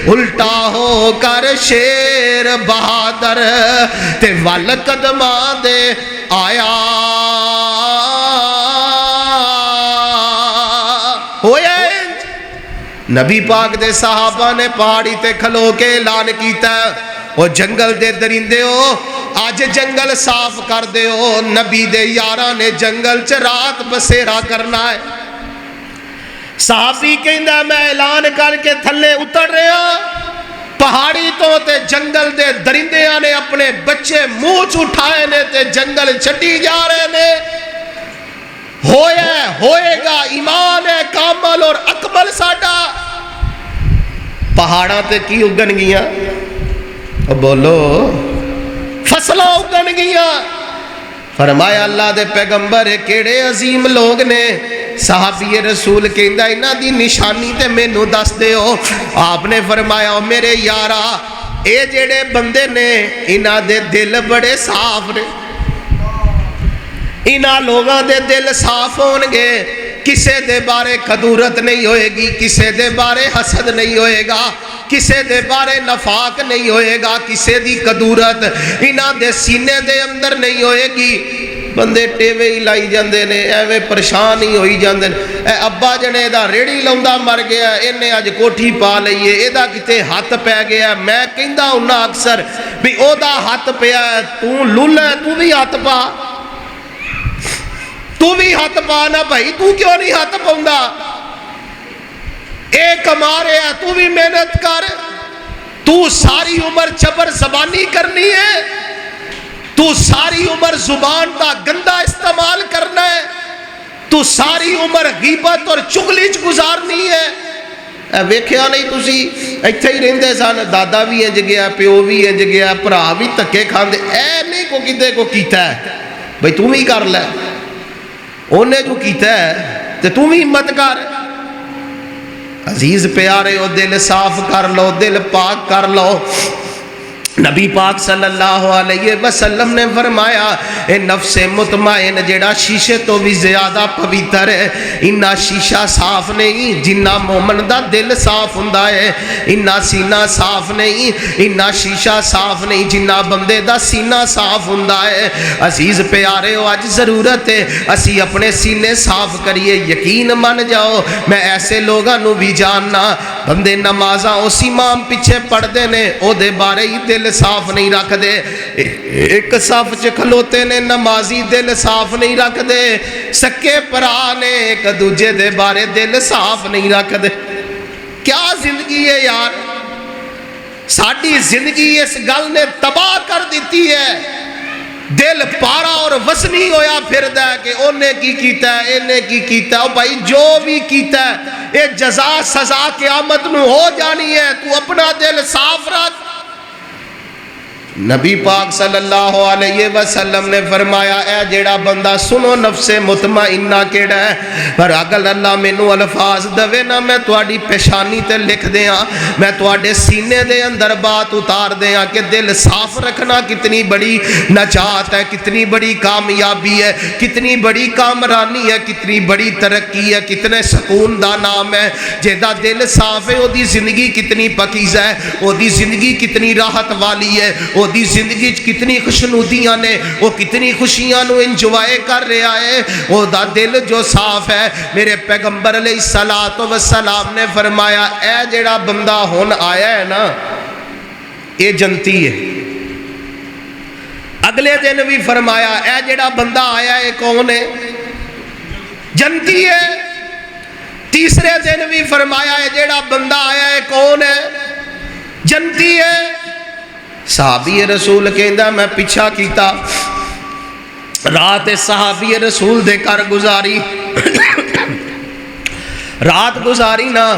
[SPEAKER 1] الٹا ہو کر شیر بہادر تے وال قدماں دے آیا ہویا نبی پاک دے صحابہ نے پہاڑی تے کھلو کے اعلان کیتا او جنگل دے درندے ہو آج جنگل صاف کر دے ہو نبی دے یاراں نے جنگل چ رات بسیرا کرنا ہے صحابی کہندا میں اعلان کر کے تھلے اتر رہا پہاڑی تو تے جنگل دے درندیاں نے اپنے بچے منہ اٹھائے نے تے جنگل چھٹی جا رہے نے ہوئے گا ایمان ہے کامل اور اکمل ساڈا پہاڑاں تے کی اگن گیاں بولو فصلیں اگن گیاں فرمایا اللہ دے پیغمبر کیڑے عظیم لوگ نے صحابی رسول کہندا انہاں دی نشانی تے مینوں دس دیو آپ نے فرمایا میرے یارا اے جڑے بندے نے انہاں دے دل بڑے صاف نے انہاں لوگاں دے دل صاف ہونگے کسے دے بارے کدورت نہیں ہوئے گی کسے دے بارے حسد نہیں ہوئے گا کسے دے بارے نفاق نہیں ہوئے گا کسے دی کدورت انہاں دے سینے دے اندر نہیں ہوئے گی بندے ٹیوے ہی لائی جاندے نے ایویں پریشان ہی ہوئی جاندے نے اے ابا جنے دا ریڑی لوندا مر گیا انہیں اج کوٹھی پا لئیے اے دا کتے ہاتھ پہ گیا میں کہندا ہوں اکثر بھی او دا ہاتھ پیا تو لولا تو بھی ہاتھ پا تو بھی ہاتھ پانا بھائی تو کیوں نہیں ہاتھ پاؤندا اے کما رہا تو بھی محنت کر تو ساری عمر چبر زبانی کرنی ہے تو ساری عمر زبان دا گندا استعمال کرنا ہے، تو ساری عمر غیبت اور چغلی گزارنی ہے۔ ویکھیا نہیں تسی ایتھے ہی رہندے سن، دادا بھی انج گیا، پیو بھی انج گیا، بھرا بھی دھکے کھاندے، اے نہیں کو کتے کو کیتا ہے بھئی تم ہی کر لے، انہیں جو کیتا ہے تے تم ہی ہمت کر۔ عزیز پیارے ہو، دل صاف کر لو، دل پاک کر لو۔ نبی پاک صلی اللہ علیہ وسلم نے فرمایا اے نفس مطمئن جیڑا شیشے تو بھی زیادہ پویتر ہے، انہا شیشہ صاف نہیں جنہ مومن دا دل صاف ہوندا ہے، انہا سینہ صاف نہیں، انہا شیشہ صاف نہیں جنہ بندے دا سینہ صاف ہوندا ہے۔ عزیز پیارے ہو، آج ضرورت ہے اسی اپنے سینے صاف کریے۔ یقین من جاؤ میں ایسے لوگاں نو بھی جاننا، بندے نمازاں اس امام پیچھے پڑھ دینے او دے بارے ہی دل صاف نہیں رکھ دے، ایک صف چ کھلوتے نے نمازی دل صاف نہیں رکھ دے، سکے پرا نے ایک دوجے دے بارے دل صاف نہیں رکھ دے۔ کیا زندگی ہے یار، ساڑی زندگی اس گل نے تباہ کر دیتی ہے۔ دل پارا اور وسنی ہویا پھر دے کہ انہیں کی کیتا ہے، انہیں کی کیتا ہے۔ بھائی جو بھی کیتا ہے اے جزا سزا قیامت نو ہو جانی ہے، تو اپنا دل صاف رکھ۔ نبی پاک صلی اللہ علیہ وسلم نے فرمایا اے جیڑا بندہ سنو نفس مطمئنہ کیڑا ہے، پر اگر اللہ مینوں الفاظ دوے نا میں تواڈی پیشانی تے لکھ دیاں، میں تواڈے سینے دے اندر بات اتار دیاں کہ دل صاف رکھنا کتنی بڑی نجات ہے، کتنی بڑی کامیابی ہے، کتنی بڑی کامرانی ہے، کتنی بڑی ترقی ہے، کتنے سکون دا نام ہے۔ جیدہ دل صاف ہے او دی زندگی کتنی پاکیزہ ہے، او دی زندگی کتنی راحت والی ہے، او دی زندگی کتنی خوشنودیاں نے، وہ کتنی خوشیاں نو انجوائے کر رہا ہے۔ وہ دا دل جو صاف ہے، میرے پیغمبر علیہ السلام نے فرمایا اے جیڑا بندہ ہون آیا ہے نا اے جنتی ہے۔ اگلے دن بھی فرمایا اے جیڑا بندہ آیا ہے کون ہے؟ جنتی ہے۔ تیسرے دن بھی فرمایا اے جیڑا بندہ آیا ہے کون ہے؟ جنتی ہے۔ صحابی رسول کہندا میں پیچھا کیتا، رات صحابی رسول دے کر گزاری، رات گزاری نا،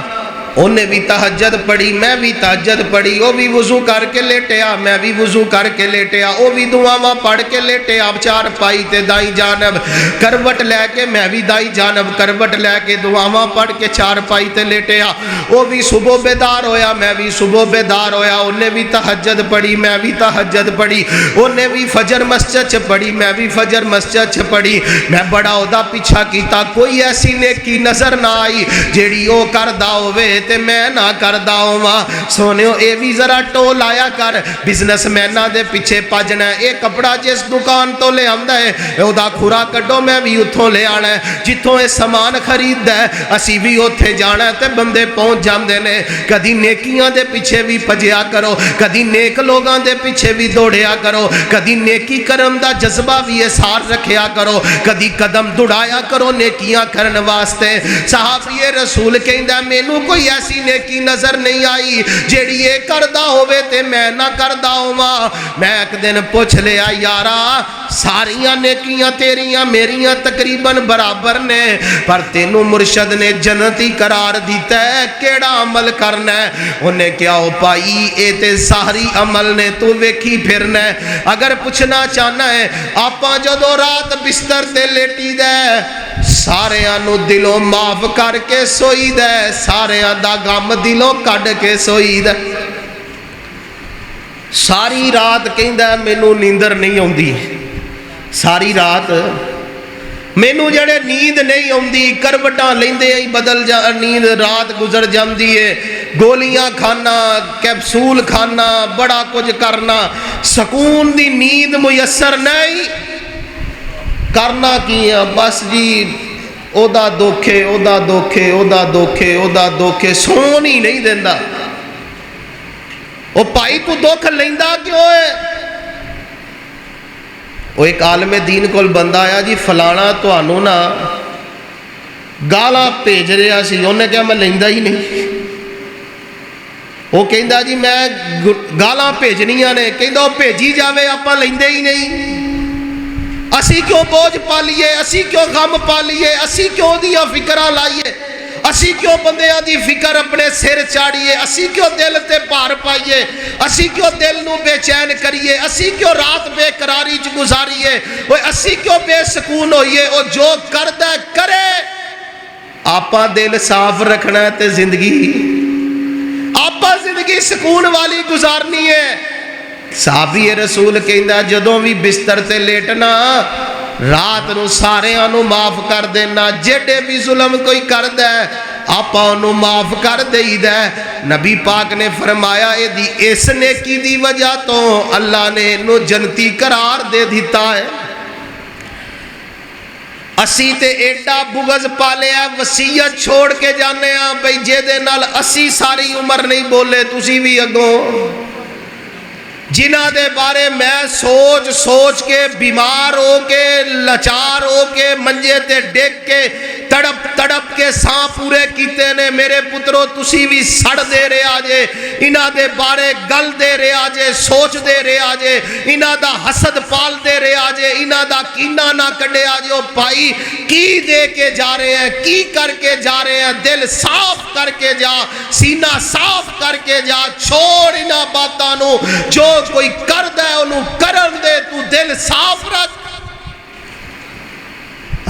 [SPEAKER 1] انہیں بھی تہجد پڑھی، میں بھی تہجد پڑھی، وہ بھی وضو کر کے لیٹیا، میں بھی وضو کر کے لیٹیا، وہ بھی دعاواں پڑھ کے لیٹیا، اب چار پائی تے دائیں جانب کروٹ لے کے، میں بھی دائیں جانب کروٹ لے کے دعاواں پڑھ کے چار پائی تے لیٹیا، وہ بھی صبح بیدار ہویا، میں بھی صبح بیدار ہویا، انہیں بھی تہجد پڑھی، میں بھی تہجد پڑھی، انہیں بھی فجر مسجد چ پڑھی، میں بھی فجر مسجد چ پڑھی۔ میں بڑا عہدہ پیچھا کیتا، کوئی ایسی نیکی نظر نہ آئی جیڑی او کردا ہوئے تے میں نہ کردا ہواں۔ سونیو اے بھی ذرا ٹول آیا کر، بزنس میناں دے پیچھے پجنا ہے، اے کپڑا جس دکان تو لے آندا ہے او دا کھورا کڈو میں بھی اتھوں لے آنا ہے، جتھوں اے سامان خریددا ہے اسی بھی اوتھے جانا ہے تے بندے پہنچ جاندے نے۔ کدی نیکیاں دے پیچھے بھی پجیا کرو، کدی نیک لوگاں دے پیچھے بھی دوڑیا کرو، کدی نیکی کرم دا جذبہ بھی احساس رکھیا کرو، کدی قدم دوڑایا کرو نیکیاں کرن واسطے۔ صحابی رسول کہندا مینوں کوئی ایسی نیکی نظر نہیں آئی جیڑی یہ کردا ہوئے تے میں نہ کردا ہواں۔ میں ایک دن پوچھ لیا یارا ساریاں نیکیاں تیریاں میریاں تقریباً برابر نے، پر تینوں مرشد نے جنتی قرار دیتا ہے، کیڑا عمل کرنا ہے؟ انہیں کیا ہو پائی اے تے ساری عمل نے تو ویکھی پھرنا ہے۔ اگر پوچھنا چاہنا ہے آپاں جدو رات بستر تے لیٹی دے سارے آنو دلوں معاف کر کے سوئی دے، سارے دا غم دلوں کڈ کے سوئی دے۔ ساری رات کہندا مینوں نیندر نہیں آندی، ساری رات مینوں جڑے نیند نہیں آندی، کروٹاں لیندے ہی بدل جا نیند رات گزر جاندی ہے، گولیاں کھانا، کیپسول کھانا، بڑا کچھ کرنا، سکون دی نیند میسر نہیں۔ کرنا کی ہے بس جی او دا دوکھے او دا دوکھے او دا دوکھے او دا دوکھے، سون ہی نہیں دیندا۔ او پائی تو دکھ لیندا کیوں ہے؟ وہ ایک عالم دین کول بندہ آیا جی فلانا تانوں نا گالاں بھیج رہا سی، انہیں کہا میں لیندا ہی نہیں۔ وہ کہندا جی میں گالاں بھیجنیاں نے، کہندا وہ بھیجی جاوے آپاں لیندے ہی نہیں۔ اسی کیوں بوجھ پالیے، اسی کیوں غم پالیے، اسی کیوں دیاں فکراں لائیے، اسی کیوں بندیاں دی فکر اپنے سر چاڑیے، اسی کیوں دل تے بھار پائیے، اسی کیوں دل نو بے چین کریے، اسی کیوں رات بے قراری چ گزاریے، اسی کیوں بے سکون ہوئیے۔ وہ جو کردہ کرے، آپا دل صاف رکھنا ہے تے زندگی آپا زندگی سکون والی گزارنی ہے۔ صحابی رسول کہندا جدوں بھی بستر تے لیٹنا رات نو سارے انو معاف کر دینا، جیڑے بھی ظلم کوئی کر دے آپا انو معاف کر دئی دے۔ نبی پاک نے فرمایا اس نیکی دی وجہ تو اللہ نے انو جنتی قرار دے دیتا ہے۔ اسی تے ایڈا بغض پالے ہیں، وصیت چھوڑ کے جانے ہیں بھئی جے دے نال اسی ساری عمر نہیں بولے تسی بھی اگوں، جنہ دے بارے میں سوچ سوچ کے بیمار ہو کے لچار ہو کے منجے تے ڈیک کے تڑپ تڑپ کے ساں پورے کیتے نے، میرے پترو تسی بھی سڑ دے رہے آجے، انہ دے بارے گل دے رہے آجے، سوچ دے رہے آجے، انہ دا حسد پال دے رہے آجے، انہ دا کینہ نہ کڈے آجے۔ او بھائی کی دے کے جا رہے ہیں، کی کر کے جا رہے ہیں، دل صاف کر کے جا، سینہ صاف کر کے جا، چھوڑ انہ باتانو، جو کوئی کرد ہے انہوں کرن دے، تو دل صاف رکھ۔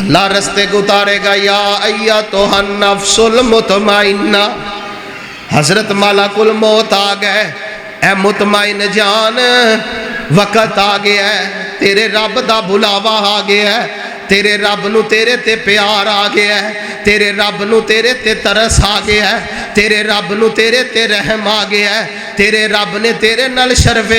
[SPEAKER 1] اللہ رستے کو اتارے گا، یا ایتھا النفس المطمئنہ، حضرت ملک الموت آ گئے، اے مطمئن جان وقت آ گیا ہے، تیرے رب دا بلاوا آ گیا ہے، تیرے رب نو تیرے تے پیار آ گیا ہے، تیرے رب نو تیرے تے ترس آ گیا ہے، تیرے رب نو تیرے تے رحم آ گیا ہے، تیرے رب نے تیرے نال شرف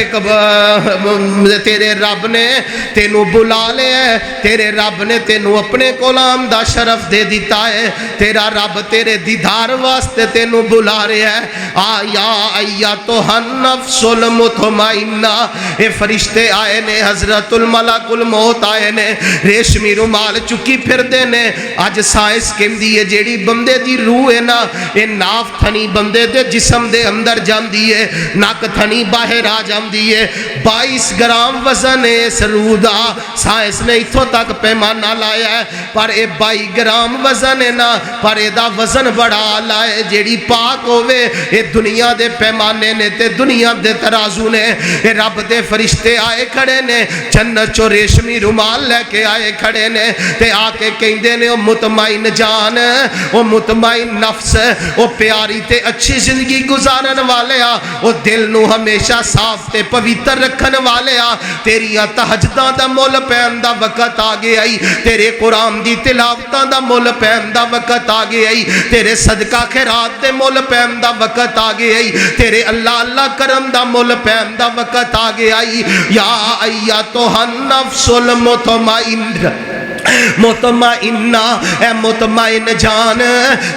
[SPEAKER 1] تیرے رب نے تینو بلا لیا ہے، تیرے رب نے تینو اپنے کولام دا شرف دے دیتا ہے، تیرا رب تیرے دیدار واسطے تینو بلا رہا ہے۔ آیا ایتھا النفس المطمئنہ، اے فرشتے آئے نے، حضرت الملک الموت آئے نے، ریشمی رومال چکی پھر دے نے۔ اج سائنس کہندی ہے جیڑی بندے دی روح ہے نا، اے ناف تھنی بندے دے جسم دے اندر جاندی ہے، ناک تھنی باہر آ جاندی ہے، 22 گرام وزن ہے اس روح دا۔ سائنس نے اتھوں تک پیمانہ لایا ہے، پر اے 22 گرام وزن ہے نا، پر اے دا وزن بڑا لائے، جیڑی پاک ہوئے اے دنیا دے پیمانے نے تے دنیا دے ترازو نے۔ اے رب دے فرشتے آئے کھڑے نے، جنت چو ریشمی رومال لے کے آئے کھڑے نے، تے آ کے کہندے نے او مطمئن جان، او مطمئن نفس، او پیاری تے اچھی زندگی گزارن والے آ، او دل نو ہمیشہ صاف تے پویتر رکھن والے آ، تیریاں تہجداں دا مول پین دا وقت آگے آئی، تیرے قرآن دی تلاوتاں دا مول پین دا وقت آگے آئی، تیرے صدقہ خیرات دے مول پین دا وقت آگے آئی، تیرے اللہ اللہ کرم دا مول پین دا وقت آگے آئی۔ یا ایتھا النفس المطمئنہ، مطمئنہ، اے مطمئن جان،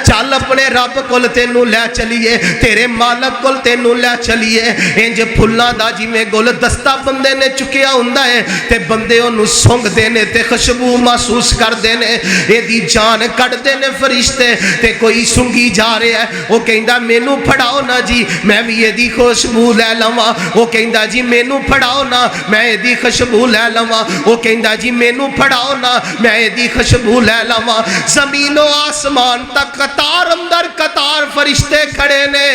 [SPEAKER 1] چل اپنے رب کل تینو لے چلیے، تیرے مالک کل تینو لے چلیے۔ انج پھلاں دا جی میں گل دستہ بندے نے چکیا ہوندا ہے تے بندے انہوں سونگ دینے تے خوشبو محسوس کر دینے، اے دی جان کٹ دینے فرشتے، تے کوئی سنگی جا رہے ہے، وہ کہندا مینوں پھڑاؤ نا جی میں بھی یہ دی خوشبو لے لواں، وہ کہندا جی مینوں پھڑاؤ نا میں یہ دی خوشبو لے لواں، وہ کہندا جی مینوں پھڑاؤ نا میں دی خوشبو لے لواں۔ زمین و آسمان تک قطار اندر قطار فرشتے کھڑے نے،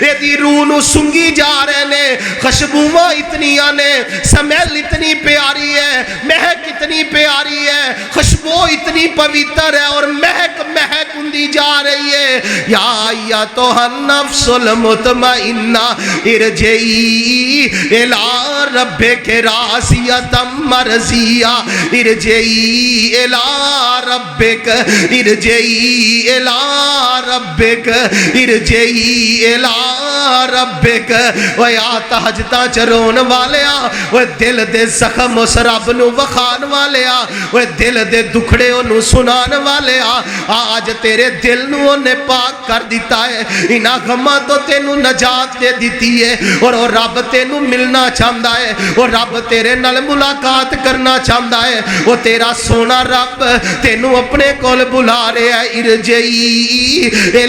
[SPEAKER 1] اے دی روح نو سنگی جا رہے نے، خوشبوواں اتنیاں نے، سمیل اتنی پیاری ہے، مہک اتنی پیاری ہے، خوشبو اتنی پویتر ہے اور مہک مہک اندی جا رہی ہے۔ یا ایتھا النفس المطمئنہ ارجعی الی ربک راضیۃ مرضیہ، ارجعی الی ربک، ارجعی الی ربک، ارجعی الی ربک۔ ویا تہجداں چرون والیا، وہ دل دے زخم اس رب نو وخان والیا، وہ دل دے دکھڑے انو سنان والیا، آج تیرے دل نو انہیں پاک کر دیتا ہے، انہاں غماں تو تینو نجات دے دیتی ہے، اور وہ رب تینو ملنا چاہتا ہے، وہ رب تیرے نال ملاقات کرنا چاہتا ہے، وہ تیرا سونا رب تینوں اپنے کول بلا رہا ہے۔ ارجعی الی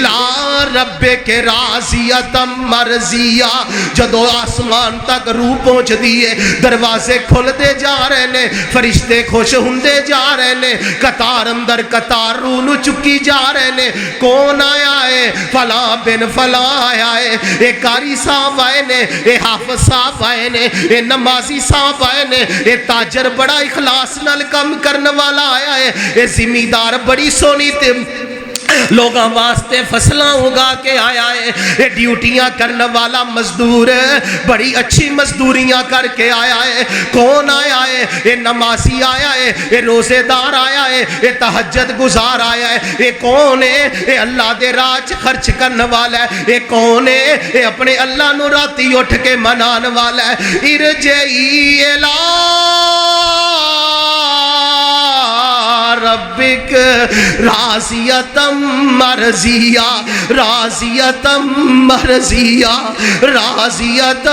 [SPEAKER 1] ربک راضیۃ مرضیہ، جدو آسمان تک روح پہنچ دیے، دروازے کھل دے جا رہے نے، فرشتے خوش ہوندے جا رہے نے، قطار اندر قطار روح نو چکی جا رہے نے۔ کون آیا ہے؟ فلاں بن فلاں آیا ہے، اے قاری صاحب آئے نے، اے حافظ صاحب آئے نے، اے نمازی صاحب آئے نے، اے تاجر بڑا اخلاص نال کم کرنے والا آیا ہے، اے زمیندار بڑی سونی لوگاں واسطے فصلاں اگا کے آیا ہے، یہ ڈیوٹیاں کرنے والا مزدور بڑی اچھی مزدوریاں کر کے آیا ہے۔ کون آیا ہے؟ یہ نمازی آیا ہے، یہ روزے دار آیا ہے، یہ تہجد گزار آیا ہے۔ یہ کون ہے؟ یہ اللہ دے راج خرچ کرنے والا ہے۔ یہ کون ہے؟ یہ اپنے اللہ نو راتی اٹھ کے منان والا ہے۔ ارجعی الی ربک راضیۃ مرضیہ، راضیۃ مرضیہ، راضیۃ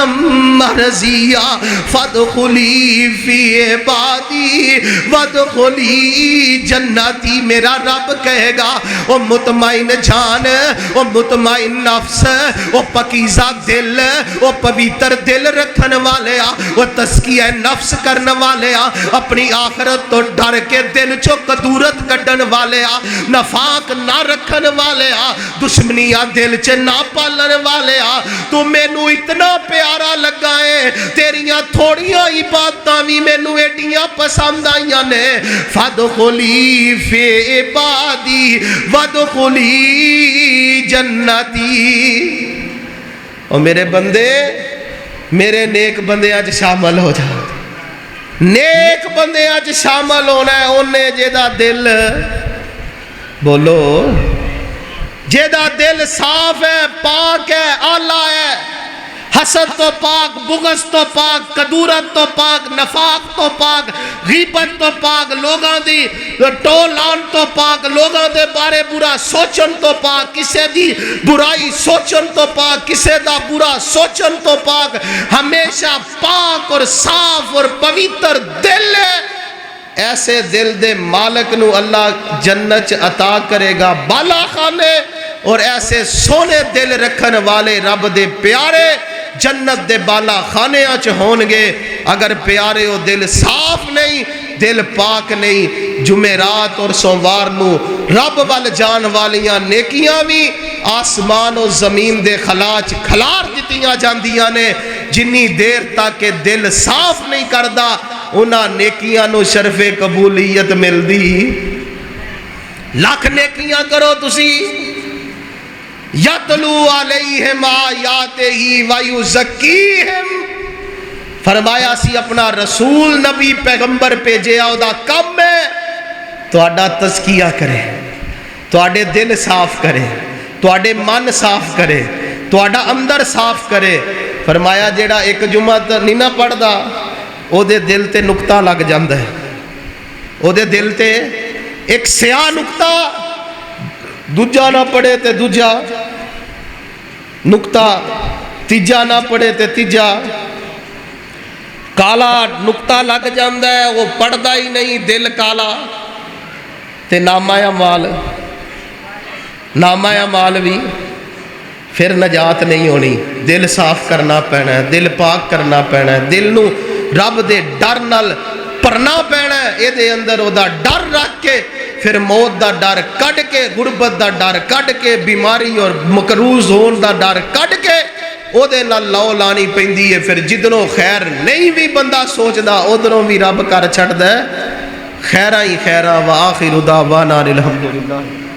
[SPEAKER 1] مرضیہ، فادخلی فی عبادی وادخلی جنتی۔ میرا رب کہے گا او مطمئن جان، او مطمئن نفس، او پاکیزہ دل، او پویتر دل رکھن والے آ، او تزکیہ نفس کرنے والے آ، اپنی آخرت تو ڈر کے دل چو قدورت کڈن والے آ، نفاق نہ رکھن والے آ، دشمنیاں دل چ نہ پالن والے آ۔ تو مینو اتنا پیارا لگا ہے، تیریاں تھوڑیاں عبادتاں بھی مینو ایڈیاں پسند آئیاں نے۔ فادخلی فی عبادی وادخلی جنتی۔ اور میرے بندے، میرے نیک بندے آج شامل ہو جا، نیک بندے آج شامل ہونا ہے۔ انہیں جیدہ دل، بولو، جیدہ دل صاف ہے، پاک ہے، آلہ ہے، حسد تو پاک، بغض تو پاک، قدورت تو پاک، نفاق تو پاک، غیبت تو پاک، لوگاں دی ٹولان تو پاک، لوگاں دے بارے برا سوچن تو پاک، کسے دی برائی سوچن تو پاک، کسے دا برا سوچن تو پاک، ہمیشہ پاک اور صاف اور پویتر دل ہے۔ ایسے دل دے مالک نو اللہ جنت عطا کرے گا بالا خانے، اور ایسے سونے دل رکھن والے رب دے پیارے جنت دے بالا خانے آچ ہون گے۔ اگر پیارے ہو دل صاف نہیں، دل پاک نہیں، جمعرات اور سوموار نو رب وال جان والیاں نیکیاں بھی آسمان و زمین دے خلاچ کھلار دتیاں جاندیاں نے۔ جنی دیر تک دل صاف نہیں کردا، انہاں نیکیاں نو شرف قبولیت مل دی۔ لاکھ نیکیاں کرو تسی، یتلو علیہم آیاتہ ویزکیہم، فرمایا سی اپنا رسول نبی پیغمبر بھیجے او دا کم ہے تہاڈا تزکیہ کرے، تہاڈے دل صاف کرے، تہاڈے من صاف کرے، تہاڈا اندر صاف کرے۔ فرمایا جیڑا ایک جمعہ نہیں نہ پڑھدا، او دے دل تے نقطہ لگ جاندا ہے، او دے دل تے ایک سیاہ نقطہ، دوجا نہ پڑھے تے دوجا نقطہ، تیجا نہ پڑھے تے تیجا، کالا نقطہ لگ جاندہ ہے، وہ پڑھدا ہی نہیں، دل کالا تے نامہ اعمال، نامہ اعمال بھی پھر نجات نہیں ہونی۔ دل صاف کرنا پینا ہے، دل پاک کرنا پینا ہے، دل نو رب دے ڈر نال پرنا پینا ہے، اے دے اندر او دا ڈر رکھ کے پھر موت دا ڈر کڈ کے، غربت دا ڈر کڈ کے، بیماری اور مقروض ہون دا ڈر کڈ کے او دے نال لو لانی پیندی ہے۔ پھر جدنوں خیر نہیں بھی بندہ سوچدا، ادھروں بھی رب کر چھڑدا ہے خیراں ہی خیراں۔ وآخر دعوانا الحمدللہ۔